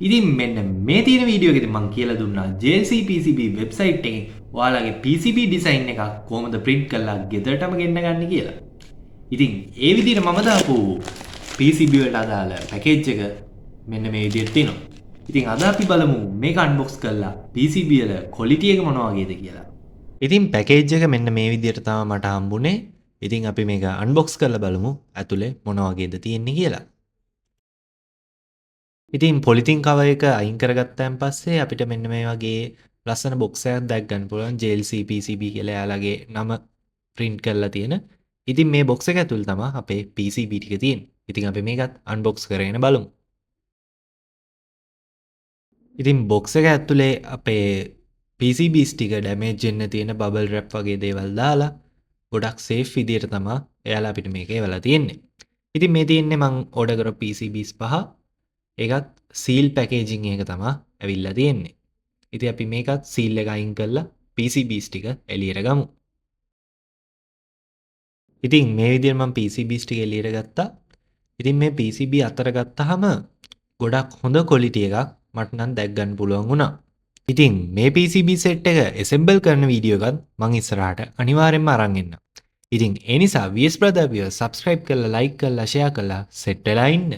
ඉතින් මෙන්න මේ තියෙන වීඩියෝ එකේදී මම කියලා දුන්නා JLC PCB වෙබ්සයිට් එකෙන් ඔයාලගේ PCB ඩිසයින් එකක් කොහොමද print කරලා ගෙදරටම ගෙන්න ගන්න කියලා. ඉතින් ඒ විදිහට මම දාපු PCB වලට අදාළ පැකේජ් එක මෙන්න මේ විදිහට තියෙනවා. ඉතින් අද අපි බලමු මේක අන්බොක්ස් කරලා PCB වල ක්වොලිටි එක මොන වගේද කියලා. ඉතින් පැකේජ් එක මෙන්න මේ විදිහට තමයි මට හම්බුනේ. ඉතින් අපි මේක අන්බොක්ස් කරලා බලමු ඇතුලේ මොන වගේද තියෙන්නේ කියලා. ඉතින් පොලිතින් කවර් එක අයින් කරගත්තාන් පස්සේ අපිට මෙන්න මේ වගේ ලස්සන බොක්ස් එකක් දැක් ගන්න පුළුවන් JLC PCB කියලා එයාලගේ නම print කරලා තියෙන. ඉතින් මේ බොක්ස් එක ඇතුළේ තමයි අපේ PCB ටික තියෙන්නේ. ඉතින් අපි මේකත් අන්බොක්ස් කරගෙන බලමු. ඉතින් බොක්ස් එක ඇතුලේ අපේ PCBs ටික ඩැමේජ් වෙන්න තියෙන බබල් රැප් වගේ දේවල් දාලා ගොඩක් සේෆ් විදියට තමයි එයාලා අපිට මේක එවලා තියෙන්නේ. ඉතින් මේ තියෙන්නේ මං ඕඩර් කරපු PCBs 5. ඒකත් සීල් පැකේජින් එක තමයි ඇවිල්ලා තියෙන්නේ. ඉතින් අපි මේකත් සීල් එක අයින් කරලා PCBs ටික එළියට ගමු. ඉතින් මේ විදිහට මම PCBs ටික එළියට ගත්තා. ඉතින් මේ PCB අතර ගත්තාම ගොඩක් හොඳ ක්වොලිටි එකක් මට නම් දැක් ගන්න පුළුවන් වුණා. ඉතින් මේ PCB සෙට් එක assemble කරන වීඩියෝ එකත් මම ඉස්සරහට අනිවාර්යෙන්ම අරන් එන්නම්. ඉතින් ඒ නිසා VS Brother අපිව subscribe කරලා like කරලා share කරලා set වෙලා ඉන්න.